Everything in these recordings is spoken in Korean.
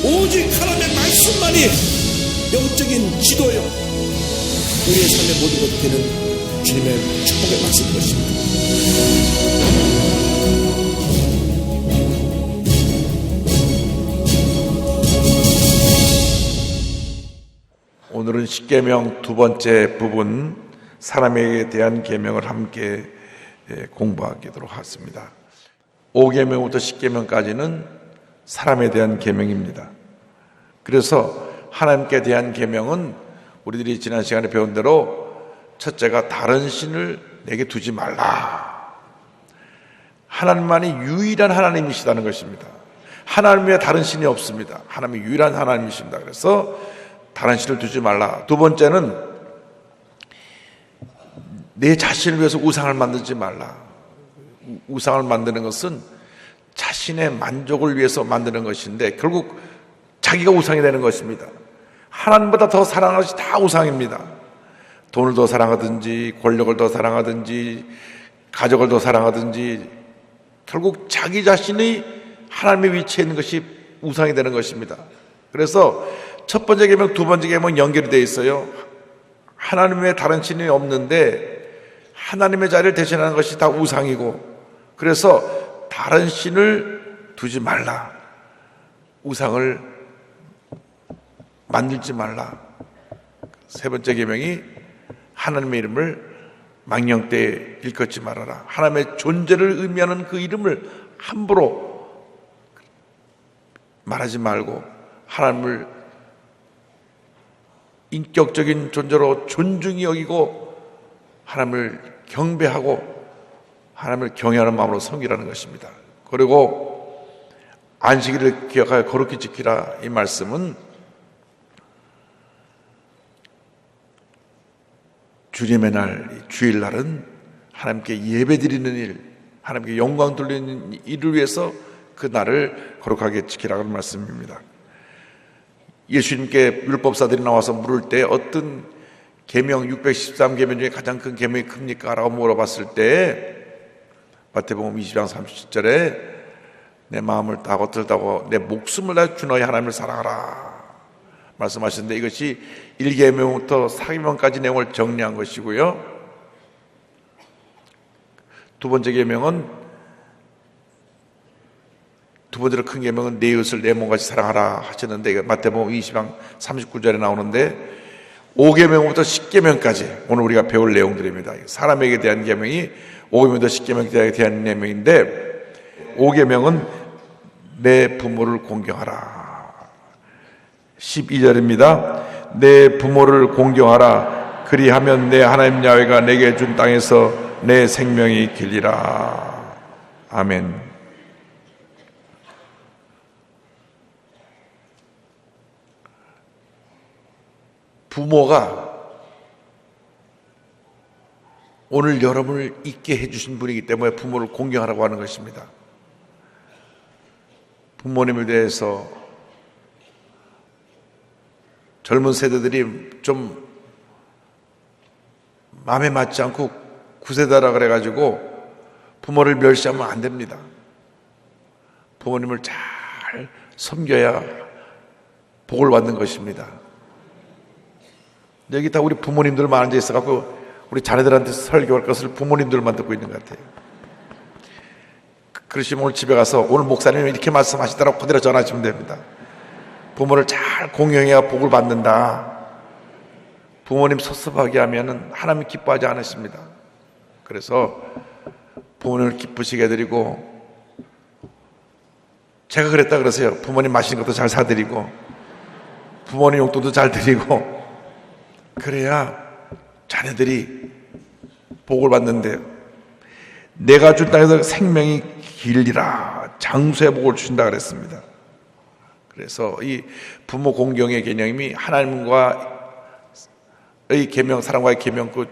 오직 하나님의 말씀만이 영적인 지도요, 우리의 삶의 모든 것이 되는 주님의 축복의 말씀인 것입니다. 오늘은 십계명 두 번째 부분, 사람에게 대한 계명을 함께 공부하도록 하겠습니다. 5계명부터 10계명까지는 사람에 대한 계명입니다. 그래서 하나님께 대한 계명은 우리들이 지난 시간에 배운 대로 첫째가 다른 신을 내게 두지 말라. 하나님만이 유일한 하나님이시다는 것입니다. 하나님 외에 다른 신이 없습니다. 하나님이 유일한 하나님이십니다. 그래서 다른 신을 두지 말라. 두 번째는 내 자신을 위해서 우상을 만들지 말라. 우상을 만드는 것은 자신의 만족을 위해서 만드는 것인데 결국 자기가 우상이 되는 것입니다. 하나님보다 더 사랑하는 것이 다 우상입니다. 돈을 더 사랑하든지 권력을 더 사랑하든지 가족을 더 사랑하든지 결국 자기 자신이 하나님의 위치에 있는 것이 우상이 되는 것입니다. 그래서 첫 번째 계명, 두 번째 계명 연결이 되어 있어요. 하나님 외에 다른 신이 없는데 하나님의 자리를 대신하는 것이 다 우상이고, 그래서 다른 신을 두지 말라. 우상을 만들지 말라. 세 번째 계명이 하나님의 이름을 망령되이 일컫지 말아라. 하나님의 존재를 의미하는 그 이름을 함부로 말하지 말고 하나님을 인격적인 존재로 존중히 여기고 하나님을 경배하고 하나님을 경외하는 마음으로 섬기라는 것입니다. 그리고 안식일을 기억하여 거룩히 지키라. 이 말씀은 주님의 날, 주일날은 하나님께 예배드리는 일, 하나님께 영광 돌리는 일을 위해서 그 날을 거룩하게 지키라는 말씀입니다. 예수님께 율법사들이 나와서 물을 때 어떤 계명 613계명 중에 가장 큰 계명이 큽니까? 라고 물어봤을 때 마태복음 20장 37절에 내 마음을 다하고 뜻하고 내 목숨을 다해 주 너희 하나님을 사랑하라 말씀하셨는데, 이것이 1계명부터 4계명까지 내용을 정리한 것이고요. 두 번째 계명은, 두 번째로 큰 계명은 내 이웃을 내 몸같이 사랑하라 하셨는데, 마태복음 20장 39절에 나오는데 5계명부터 10계명까지 오늘 우리가 배울 내용들입니다. 사람에게 대한 계명이 5계명부터 10계명에 대한 내용인데, 5계명은 내 부모를 공경하라. 12절입니다. 내 부모를 공경하라. 그리하면 내 하나님 야훼가 내게 준 땅에서 내 생명이 길리라. 아멘. 부모가 오늘 여러분을 있게 해주신 분이기 때문에 부모를 공경하라고 하는 것입니다. 부모님에 대해서 젊은 세대들이 좀 마음에 맞지 않고 구세다라 그래가지고 부모를 멸시하면 안 됩니다. 부모님을 잘 섬겨야 복을 받는 것입니다. 여기 다 우리 부모님들만 앉아 있어갖고 우리 자녀들한테 설교할 것을 부모님들만 듣고 있는 것 같아요. 그러시면 오늘 집에 가서 오늘 목사님이 이렇게 말씀하시더라고 그대로 전하시면 됩니다. 부모를 잘 공경해야 복을 받는다. 부모님 섭섭하게 하면 하나님 기뻐하지 않으십니다. 그래서 부모님을 기쁘시게 해드리고, 제가 그랬다 그러세요. 부모님 맛있는 것도 잘 사드리고 부모님 용돈도 잘 드리고, 그래야 자녀들이 복을 받는데요. 내가 준 땅에서 생명이 길리라. 장수의 복을 주신다 그랬습니다. 그래서 이 부모 공경의 개념이 하나님과의 계명, 사람과의 계명 그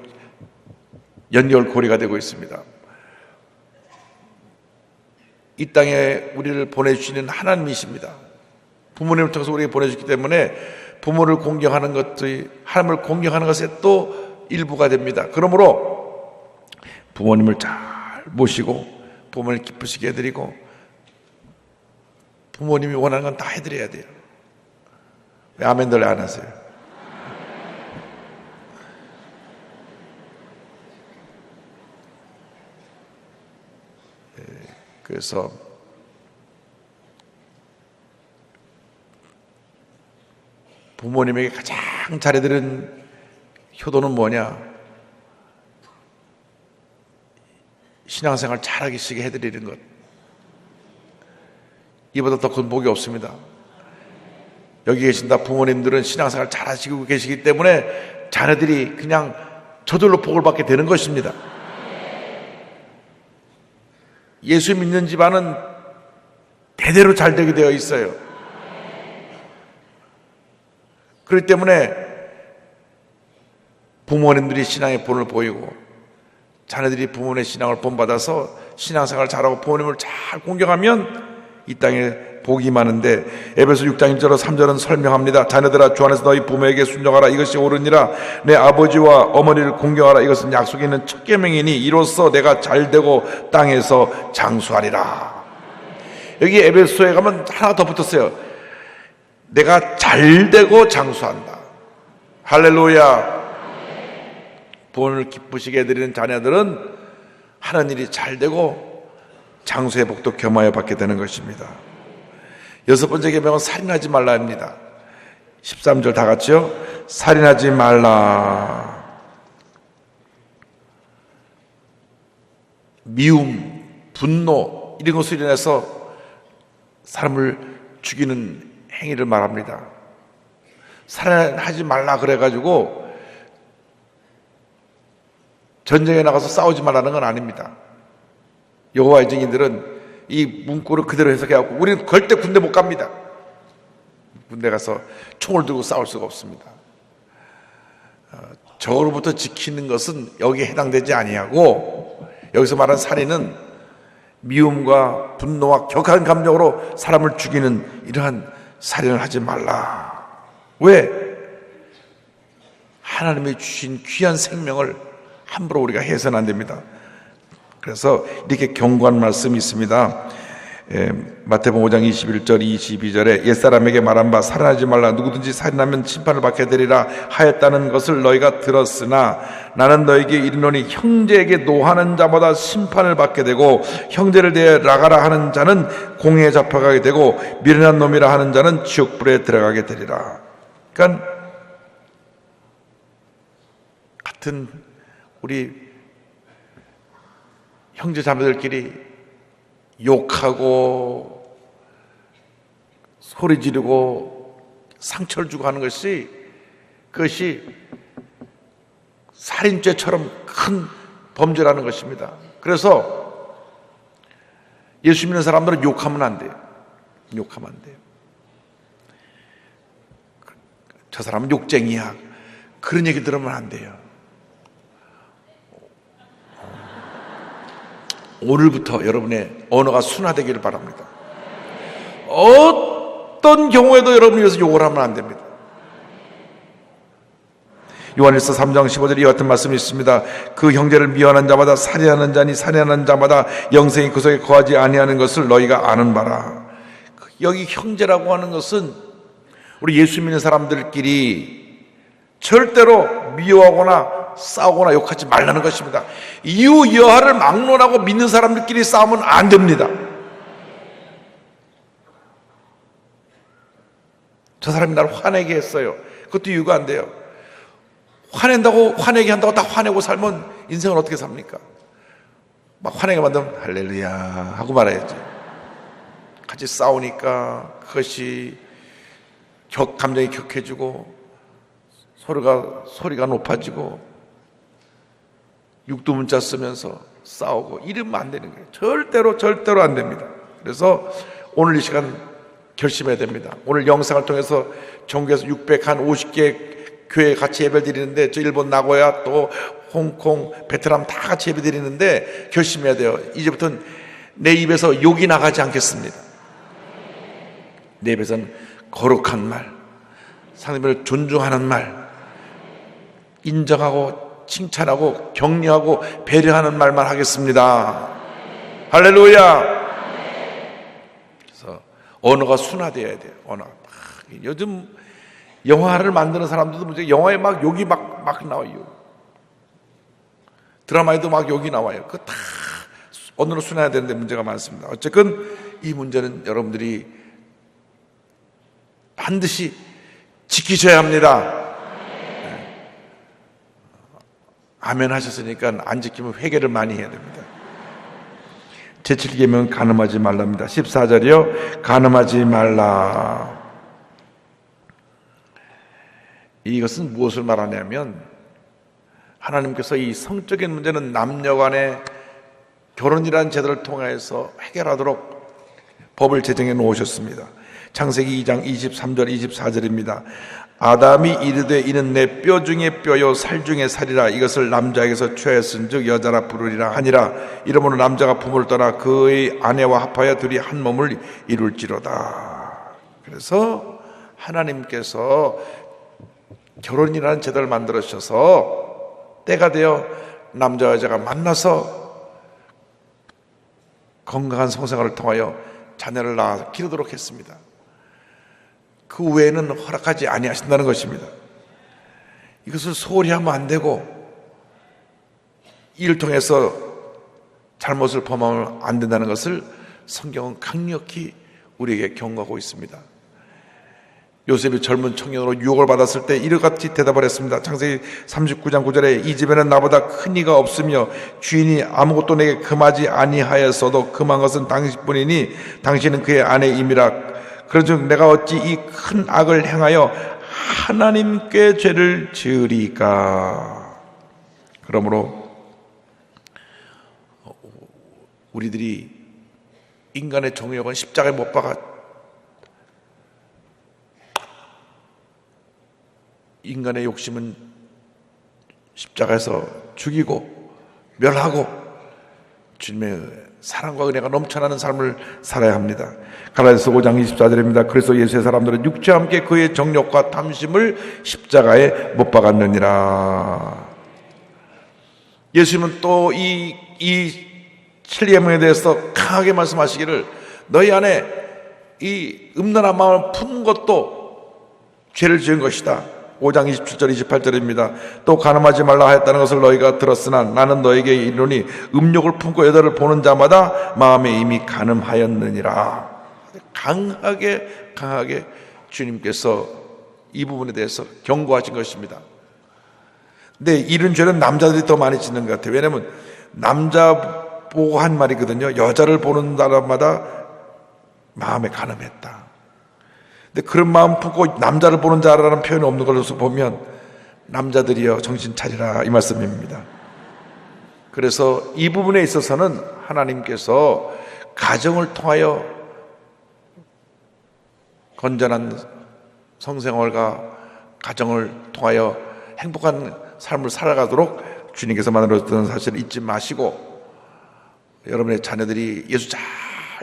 연결고리가 되고 있습니다. 이 땅에 우리를 보내주시는 하나님이십니다. 부모님을 통해서 우리에게 보내주셨기 때문에 부모를 공경하는 것이 하나님을 공경하는 것의 또 일부가 됩니다. 그러므로 부모님을 잘 모시고 부모님을 기쁘시게 해드리고 부모님이 원하는 건 다 해드려야 돼요. 왜 아멘들 안 하세요? 그래서 부모님에게 가장 잘해드린 효도는 뭐냐? 신앙생활 잘하기 시게 해드리는 것. 이보다 더 큰 복이 없습니다. 여기 계신다 부모님들은 신앙생활 잘하시고 계시기 때문에 자녀들이 그냥 저절로 복을 받게 되는 것입니다. 예수 믿는 집안은 대대로 잘 되게 되어 있어요. 그렇기 때문에 부모님들이 신앙의 본을 보이고 자녀들이 부모님의 신앙을 본받아서 신앙생활을 잘하고 부모님을 잘 공경하면 이 땅에 복이 많은데, 에베소 6장 1절로 3절은 설명합니다. 자녀들아, 주 안에서 너희 부모에게 순종하라. 이것이 옳으니라. 내 아버지와 어머니를 공경하라. 이것은 약속이 있는 첫 계명이니 이로써 내가 잘되고 땅에서 장수하리라. 여기 에베소에 가면 하나 더 붙었어요. 내가 잘되고 장수한다. 할렐루야. 부모를 기쁘시게 해드리는 자녀들은 하는 일이 잘되고 장수의 복도 겸하여 받게 되는 것입니다. 여섯 번째 계명은 살인하지 말라입니다. 13절 다 같이요. 살인하지 말라. 미움, 분노 이런 것으로 인해서 사람을 죽이는 행위를 말합니다. 살인하지 말라 그래가지고 전쟁에 나가서 싸우지 말라는 건 아닙니다. 여호와의 증인들은 이 문구를 그대로 해석해갖고 우리는 절대 군대 못 갑니다. 군대 가서 총을 들고 싸울 수가 없습니다. 적으로부터 지키는 것은 여기에 해당되지 아니하고, 여기서 말하는 살인은 미움과 분노와 격한 감정으로 사람을 죽이는 이러한 살인을 하지 말라. 왜? 하나님이 주신 귀한 생명을 함부로 우리가 해서는 안 됩니다. 그래서 이렇게 경고한 말씀이 있습니다. 마태복음 5장 21절 22절에 옛사람에게 말한 바 살인하지 말라. 누구든지 살인하면 심판을 받게 되리라 하였다는 것을 너희가 들었으나 나는 너에게 이르노니 형제에게 노하는 자보다 심판을 받게 되고 형제를 대해 나가라 하는 자는 공회에 잡혀가게 되고 미련한 놈이라 하는 자는 지옥불에 들어가게 되리라. 그러니까 같은 우리 형제 자매들끼리 욕하고 소리 지르고 상처를 주고 하는 것이, 그것이 살인죄처럼 큰 범죄라는 것입니다. 그래서 예수 믿는 사람들은 욕하면 안 돼요. 욕하면 안 돼요. 저 사람은 욕쟁이야, 그런 얘기 들으면 안 돼요. 오늘부터 여러분의 언어가 순화되기를 바랍니다. 어떤 경우에도 여러분이 여기서 욕을 하면 안 됩니다. 요한일서 3장 15절에 이와 같은 말씀이 있습니다. 그 형제를 미워하는 자마다 살인하는 자니 살인하는 자마다 영생이 그 속에 거하지 아니하는 것을 너희가 아는 바라. 여기 형제라고 하는 것은 우리 예수 믿는 사람들끼리 절대로 미워하거나 싸우거나 욕하지 말라는 것입니다. 이유 여하를 막론하고 믿는 사람들끼리 싸우면 안 됩니다. 저 사람이 나를 화내게 했어요. 그것도 이유가 안 돼요. 화낸다고, 화내게 한다고 다 화내고 살면 인생을 어떻게 삽니까? 막 화내게 만들면 할렐루야 하고 말해야지. 같이 싸우니까 그것이 감정이 격해지고 소리가 높아지고 육두문자 쓰면서 싸우고 이러면 안 되는 거예요. 절대로 안 됩니다. 그래서 오늘 이 시간 결심해야 됩니다. 오늘 영상을 통해서 전국에서 650개 교회 같이 예배 드리는데, 저 일본 나고야 또 홍콩 베트남 다 같이 예배 드리는데 결심해야 돼요. 이제부터는 내 입에서 욕이 나가지 않겠습니다. 내 입에서는 거룩한 말, 상대방을 존중하는 말, 인정하고 칭찬하고 격려하고 배려하는 말만 하겠습니다. 할렐루야. 그래서 언어가 순화되어야 돼요. 언어가 요즘 영화를 만드는 사람들도 문제, 영화에 막 욕이 막 나와요. 드라마에도 막 욕이 나와요. 그거 다 언어로 순화해야 되는데 문제가 많습니다. 어쨌든 이 문제는 여러분들이 반드시 지키셔야 합니다. 아멘 하셨으니까 안 지키면 회개를 많이 해야 됩니다. 제7계명은 간음하지 말랍니다. 14절이요. 간음하지 말라. 이것은 무엇을 말하냐면 하나님께서 이 성적인 문제는 남녀 간의 결혼이라는 제도를 통해서 해결하도록 법을 제정해 놓으셨습니다. 창세기 2장 23절 24절입니다. 아담이 이르되 이는 내 뼈 중에 뼈요 살 중에 살이라 이것을 남자에게서 취하였은즉 여자라 부르리라 하니라. 이러므로 남자가 부모를 떠나 그의 아내와 합하여 둘이 한 몸을 이룰지로다. 그래서 하나님께서 결혼이라는 제도를 만들어 주셔서 때가 되어 남자와 여자가 만나서 건강한 성생활을 통하여 자녀를 낳아 기르도록 했습니다. 그 외에는 허락하지 아니하신다는 것입니다. 이것을 소홀히 하면 안 되고 이를 통해서 잘못을 범하면 안 된다는 것을 성경은 강력히 우리에게 경고하고 있습니다. 요셉이 젊은 청년으로 유혹을 받았을 때 이르같이 대답을 했습니다. 창세기 39장 9절에 이 집에는 나보다 큰 이가 없으며 주인이 아무것도 내게 금하지 아니하였어도 금한 것은 당신뿐이니 당신은 그의 아내임이라. 그런즉 내가 어찌 이 큰 악을 행하여 하나님께 죄를 지으리까. 그러므로 우리들이 인간의 정욕은 십자가에 못 박아 인간의 욕심은 십자가에서 죽이고 멸하고 주님의 사랑과 은혜가 넘쳐나는 삶을 살아야 합니다. 갈라디아서 5장 24절입니다. 그래서 예수의 사람들은 육체와 함께 그의 정욕과 탐심을 십자가에 못 박았느니라. 예수님은 또 이 7계명에 대해서 강하게 말씀하시기를 너희 안에 이 음란한 마음을 푸는 것도 죄를 지은 것이다. 5장 27절 28절입니다. 또 간음하지 말라 하였다는 것을 너희가 들었으나 나는 너에게 이르노니 음욕을 품고 여자를 보는 자마다 마음에 이미 간음하였느니라. 강하게 주님께서 이 부분에 대해서 경고하신 것입니다. 근데 이런 죄는 남자들이 더 많이 짓는 것 같아요. 왜냐하면 남자 보고 한 말이거든요. 여자를 보는 사람마다 마음에 간음했다. 근데 그런 마음 품고 남자를 보는 자라는 표현이 없는 걸로서 보면 남자들이여 정신 차리라 이 말씀입니다. 그래서 이 부분에 있어서는 하나님께서 가정을 통하여 건전한 성생활과 가정을 통하여 행복한 삶을 살아가도록 주님께서 만들어줬다는 사실을 잊지 마시고 여러분의 자녀들이 예수 잘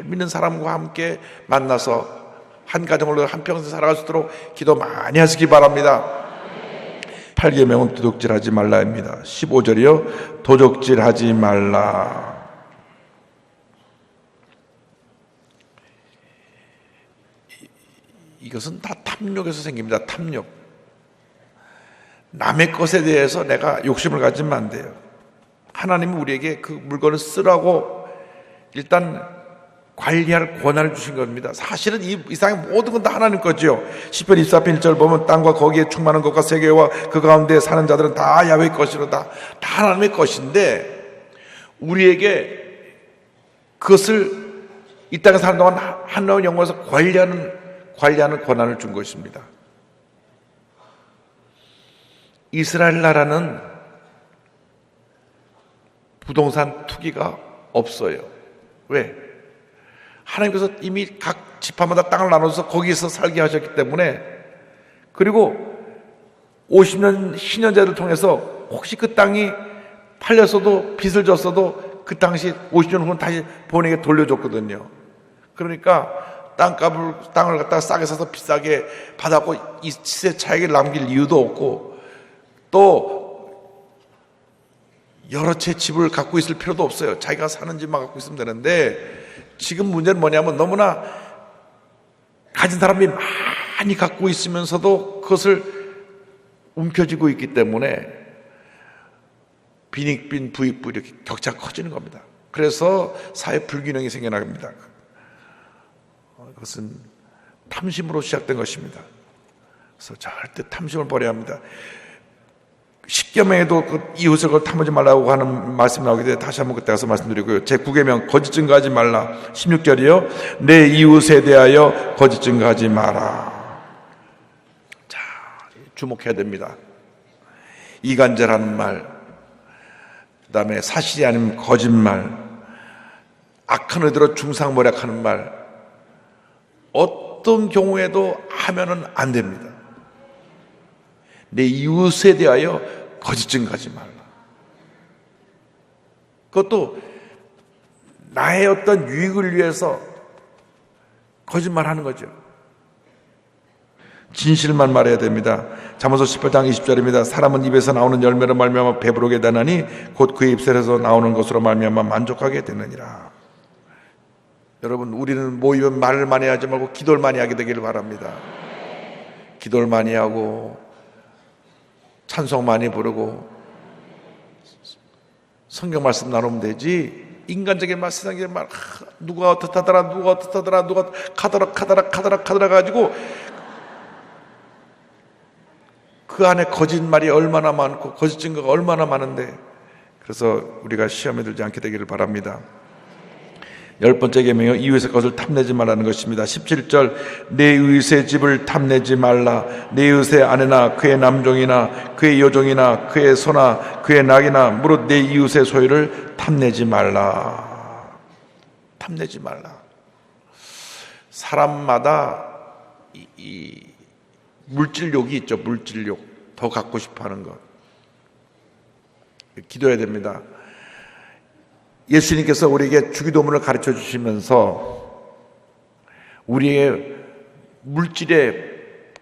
믿는 사람과 함께 만나서 한 가정으로 한평생 살아갈 수 있도록 기도 많이 하시기 바랍니다. 8계명은 도둑질하지 말라입니다. 15절이요. 도적질하지 말라. 이것은 다 탐욕에서 생깁니다. 탐욕. 남의 것에 대해서 내가 욕심을 가지면 안 돼요. 하나님은 우리에게 그 물건을 쓰라고 일단 관리할 권한을 주신 겁니다. 사실은 이 세상의 모든 건 다 하나님 거지요. 시편 24편 1절 보면 땅과 거기에 충만한 것과 세계와 그 가운데 사는 자들은 다 야훼의 것이로다. 다 하나님의 것인데 우리에게 그것을 이 땅에 사는 동안 하나님의 영광에서 관리하는 권한을 준 것입니다. 이스라엘 나라는 부동산 투기가 없어요. 왜? 하나님께서 이미 각 지파마다 땅을 나눠서 거기서 살게 하셨기 때문에, 그리고 50년 신년제를 통해서 혹시 그 땅이 팔렸어도 빚을 졌어도 그 당시 50년 후는 다시 본에게 돌려줬거든요. 그러니까 땅을 갖다가 싸게 사서 비싸게 받았고 이 시세 차익을 남길 이유도 없고 또 여러 채 집을 갖고 있을 필요도 없어요. 자기가 사는 집만 갖고 있으면 되는데 지금 문제는 뭐냐면 너무나 가진 사람이 많이 갖고 있으면서도 그것을 움켜쥐고 있기 때문에 빈익빈 부익부 이렇게 격차가 커지는 겁니다. 그래서 사회 불균형이 생겨납니다. 그것은 탐심으로 시작된 것입니다. 그래서 절대 탐심을 버려야 합니다. 십계명에도 그 이웃을 그걸 탐하지 말라고 하는 말씀이 나오기 때문에 다시 한번 그때 가서 말씀드리고요. 제9계명 거짓 증거하지 말라. 16절이요. 내 이웃에 대하여 거짓 증거하지 마라. 자, 주목해야 됩니다. 이간질하는 말, 그 다음에 사실이 아닌 거짓말, 악한 의도로 중상모략하는 말, 어떤 경우에도 하면은 안 됩니다. 내 이웃에 대하여 거짓 증거하지 말라. 그것도 나의 어떤 유익을 위해서 거짓말하는 거죠. 진실만 말해야 됩니다. 잠언서 18장 20절입니다. 사람은 입에서 나오는 열매로 말미암아 배부르게 되나니 곧 그의 입술에서 나오는 것으로 말미암아 만족하게 되느니라. 여러분, 우리는 모이면 말을 많이 하지 말고 기도를 많이 하게 되기를 바랍니다. 기도를 많이 하고 찬송 많이 부르고 성경 말씀 나누면 되지, 인간적인 말, 세상적인 말, 누가 어떻다더라, 누가 어떻다더라, 누가 카더라 가지고 그 안에 거짓말이 얼마나 많고 거짓 증거가 얼마나 많은데, 그래서 우리가 시험에 들지 않게 되기를 바랍니다. 10번째 계명은 이웃의 것을 탐내지 말라는 것입니다. 17절, 내 이웃의 집을 탐내지 말라. 내 이웃의 아내나 그의 남종이나 그의 여종이나 그의 소나 그의 낙이나 무릇 내 이웃의 소유를 탐내지 말라. 탐내지 말라. 사람마다 이 물질욕이 있죠. 물질욕, 더 갖고 싶어하는 것. 기도해야 됩니다. 예수님께서 우리에게 주기도문을 가르쳐 주시면서 우리의 물질의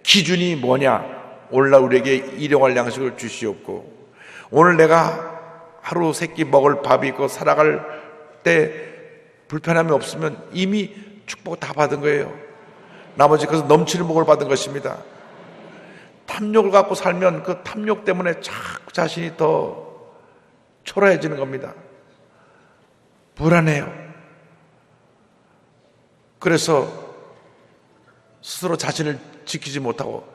기준이 뭐냐, 오늘날 우리에게 일용할 양식을 주시옵고, 오늘 내가 하루 세끼 먹을 밥이 있고 살아갈 때 불편함이 없으면 이미 축복 다 받은 거예요. 나머지 그것은 넘치는 복을 받은 것입니다. 탐욕을 갖고 살면 그 탐욕 때문에 자꾸 자신이 더 초라해지는 겁니다. 불안해요. 그래서 스스로 자신을 지키지 못하고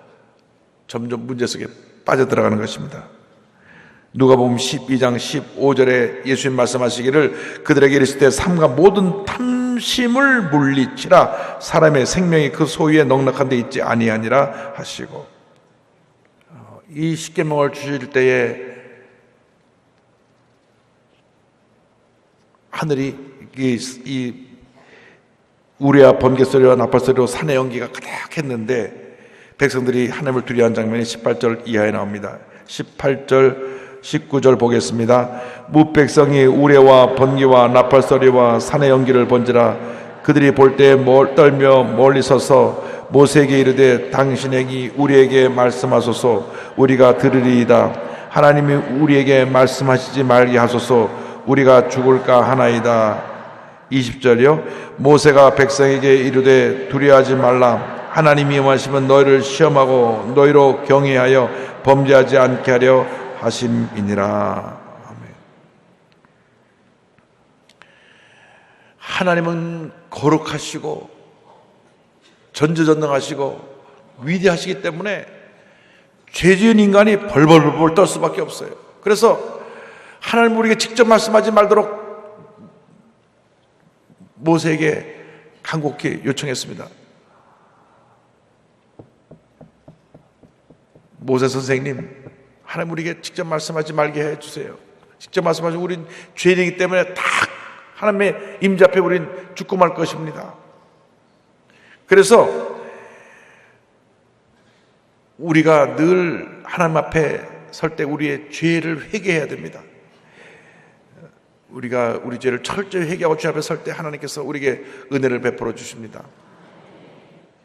점점 문제 속에 빠져들어가는 것입니다. 누가복음 12장 15절에 예수님 말씀하시기를 그들에게 이르실 때 삼가 모든 탐심을 물리치라. 사람의 생명이 그 소유에 넉넉한 데 있지 아니하니라 하시고, 이 십계명을 주실 때에 하늘이 이 우레와 번개 소리와 나팔 소리로 산의 연기가 가득했는데 백성들이 하나님을 두려워한 장면이 18절 이하에 나옵니다. 18절 19절 보겠습니다. 무백성이 우레와 번개와 나팔 소리와 산의 연기를 본지라. 그들이 볼 때 떨며 멀리 서서 모세에게 이르되 당신에게 우리에게 말씀하소서. 우리가 들으리이다. 하나님이 우리에게 말씀하시지 말게 하소서. 우리가 죽을까 하나이다. 20절이요. 모세가 백성에게 이르되 두려워하지 말라. 하나님이 임하시면 너희를 시험하고 너희로 경외하여 범죄하지 않게 하려 하심이니라. 아멘. 하나님은 거룩하시고 전지전능하시고 위대하시기 때문에 죄 지은 인간이 벌벌벌 떨 수밖에 없어요. 그래서 하나님 우리에게 직접 말씀하지 말도록 모세에게 간곡히 요청했습니다. 모세 선생님, 하나님 우리에게 직접 말씀하지 말게 해주세요. 직접 말씀하시면 우린 죄인이기 때문에 다 하나님의 임재 앞에 우린 죽고 말 것입니다. 그래서 우리가 늘 하나님 앞에 설 때 우리의 죄를 회개해야 됩니다. 우리가 우리 죄를 철저히 회개하고 주님 앞에 설 때 하나님께서 우리에게 은혜를 베풀어 주십니다.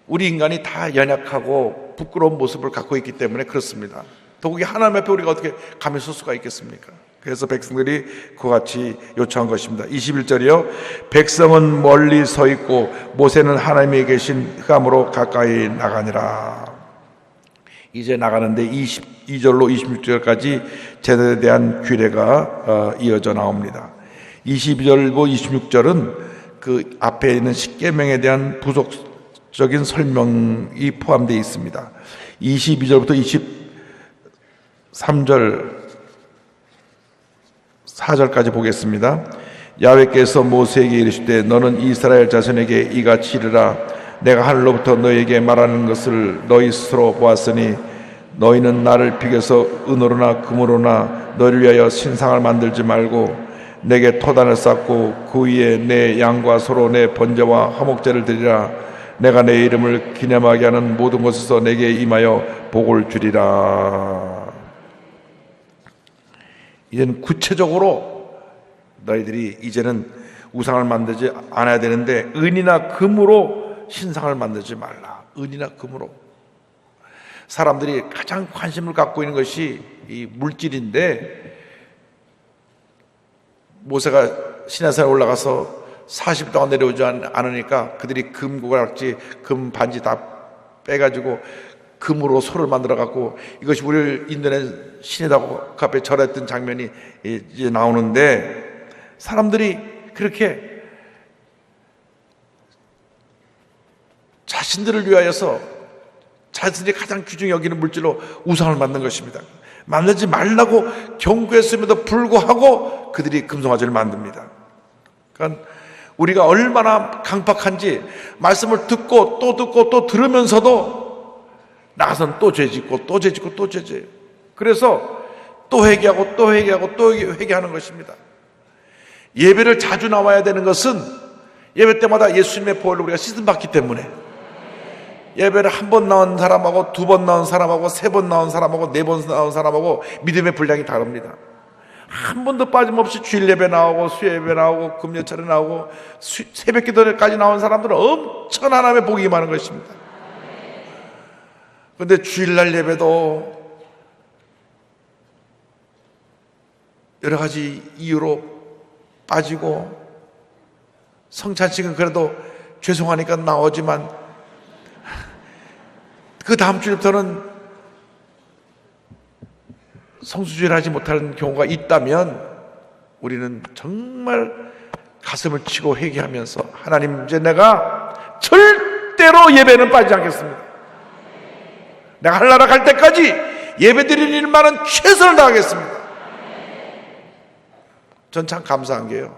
우리 인간이 다 연약하고 부끄러운 모습을 갖고 있기 때문에 그렇습니다. 더욱이 하나님 앞에 우리가 어떻게 감히 설 수가 있겠습니까? 그래서 백성들이 그와 같이 요청한 것입니다. 21절이요. 백성은 멀리 서 있고 모세는 하나님이 계신 흑암으로 가까이 나가니라. 이제 나가는데 22절로 26절까지 제단에 대한 규례가 이어져 나옵니다. 22절과 26절은 그 앞에 있는 십계명에 대한 부속적인 설명이 포함되어 있습니다. 22절부터 23절 4절까지 보겠습니다. 야훼께서 모세에게 이르시되 너는 이스라엘 자손에게 이같이 이르라. 내가 하늘로부터 너희에게 말하는 것을 너희 스스로 보았으니 너희는 나를 비교해서 은으로나 금으로나 너희를 위하여 신상을 만들지 말고 내게 토단을 쌓고 그 위에 내 양과 소로 내 번제와 화목제를 드리라. 내가 내 이름을 기념하게 하는 모든 곳에서 내게 임하여 복을 주리라. 이제는 구체적으로 너희들이 이제는 우상을 만들지 않아야 되는데 은이나 금으로 신상을 만들지 말라. 은이나 금으로. 사람들이 가장 관심을 갖고 있는 것이 이 물질인데 모세가 시내산에 올라가서 40일 동안 내려오지 않으니까 그들이 금고락지, 금 반지 다 빼가지고 금으로 소를 만들어 갖고 이것이 우리를 인도낸 신이라고 그 앞에 절했던 장면이 이제 나오는데 사람들이 그렇게 자신들을 위하여서 자신들이 가장 귀중히 여기는 물질로 우상을 만든 것입니다. 만들지 말라고 경고했음에도 불구하고 그들이 금송아지를 만듭니다. 그러니까 우리가 얼마나 강팍한지 말씀을 듣고 또 들으면서도 나가서는 또 죄짓고 또 죄짓고 또 죄져요. 그래서 또 회개하고 또 회개하고 또 회개하는 것입니다. 예배를 자주 나와야 되는 것은 예배 때마다 예수님의 보혈로 우리가 씻음받기 때문에 예배를 한 번 나온 사람하고 두 번 나온 사람하고 세 번 나온 사람하고 네 번 나온 사람하고 믿음의 분량이 다릅니다. 한 번도 빠짐없이 주일 예배 나오고 수요 예배 나오고 금요철에 나오고 새벽 기도까지 나온 사람들은 엄청 하나님의 복이 많은 것입니다. 그런데 주일날 예배도 여러 가지 이유로 빠지고 성찬식은 그래도 죄송하니까 나오지만 그 다음 주부터는 성수주일 하지 못하는 경우가 있다면 우리는 정말 가슴을 치고 회개하면서 하나님 이제 내가 절대로 예배는 빠지지 않겠습니다. 내가 하늘나라 갈 때까지 예배드리는 일만은 최선을 다하겠습니다. 전 참 감사한 게요.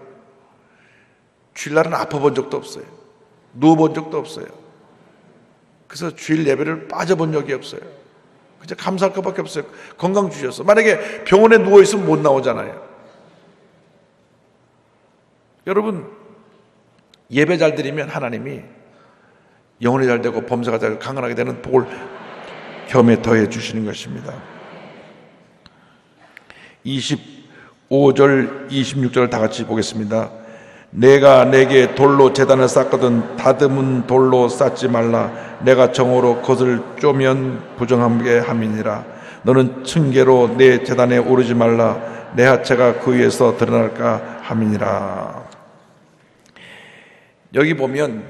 주일날은 아파본 적도 없어요. 누워본 적도 없어요. 그래서 주일 예배를 빠져본 적이 없어요. 그저 감사할 것밖에 없어요. 건강 주셔서. 만약에 병원에 누워있으면 못 나오잖아요. 여러분, 예배 잘 드리면 하나님이 영혼이 잘 되고 범사가 잘 강건하게 되는 복을 겸해 더해 주시는 것입니다. 25절, 26절 다 같이 보겠습니다. 내가 내게 돌로 제단을 쌓거든 다듬은 돌로 쌓지 말라. 내가 정오로 그것을 쪼면 부정하게 함이니라. 너는 층계로 내 제단에 오르지 말라. 내 하체가 그 위에서 드러날까 함이니라. 여기 보면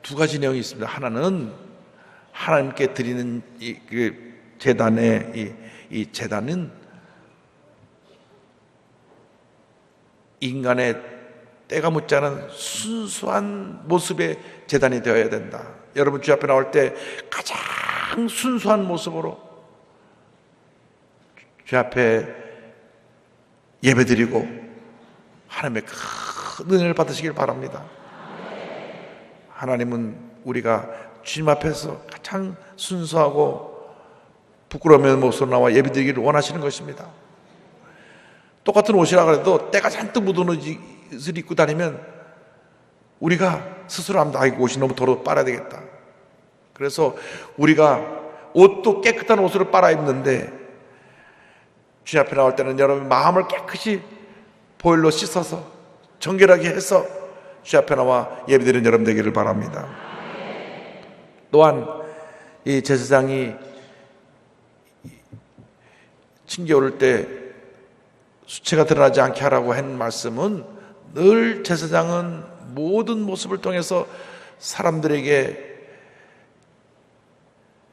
두 가지 내용이 있습니다. 하나는 하나님께 드리는 그 제단의 이 제단은 인간의 때가 묻지 않은 순수한 모습의 제단이 되어야 된다. 여러분 주 앞에 나올 때 가장 순수한 모습으로 주 앞에 예배드리고 하나님의 큰 은혜를 받으시길 바랍니다. 하나님은 우리가 주님 앞에서 가장 순수하고 부끄러운 모습으로 나와 예배드리기를 원하시는 것입니다. 똑같은 옷이라 그래도 때가 잔뜩 묻은 옷을 입고 다니면 우리가 스스로 합니다. 아, 옷이 너무 더러워 빨아야 되겠다. 그래서 우리가 옷도 깨끗한 옷으로 빨아 입는데 주님 앞에 나올 때는 여러분 마음을 깨끗이 보혈로 씻어서 정결하게 해서 주님 앞에 나와 예배드리는 여러분 되기를 바랍니다. 또한 이 제사장이 층계 오를 때 수치가 드러나지 않게 하라고 한 말씀은 늘 제사장은 모든 모습을 통해서 사람들에게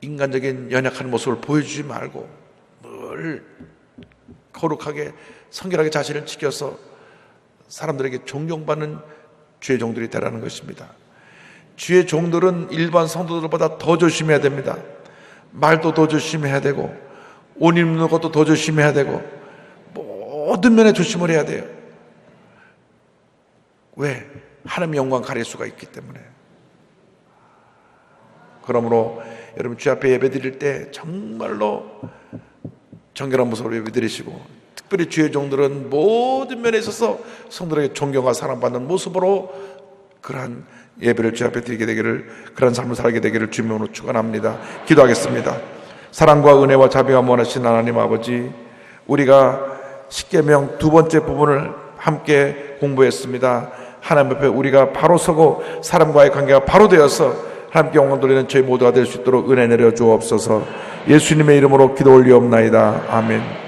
인간적인 연약한 모습을 보여주지 말고 늘 거룩하게 성결하게 자신을 지켜서 사람들에게 존경받는 주의 종들이 되라는 것입니다. 주의 종들은 일반 성도들보다 더 조심해야 됩니다. 말도 더 조심해야 되고 옷 입는 것도 더 조심해야 되고 모든 면에 조심을 해야 돼요. 왜? 하나님의 영광 가릴 수가 있기 때문에. 그러므로 여러분 주 앞에 예배 드릴 때 정말로 정결한 모습으로 예배 드리시고, 특별히 주의 종들은 모든 면에 있어서 성도들에게 존경과 사랑받는 모습으로 그러한 예배를 주 앞에 드리게 되기를, 그런 삶을 살게 되기를 주님으로 축원합니다. 기도하겠습니다. 사랑과 은혜와 자비가 원하신 하나님 아버지, 우리가 십계명 두 번째 부분을 함께 공부했습니다. 하나님 앞에 우리가 바로 서고 사람과의 관계가 바로 되어서 하나님께 영광 돌리는 저희 모두가 될 수 있도록 은혜 내려 주옵소서. 예수님의 이름으로 기도 올리옵나이다. 아멘.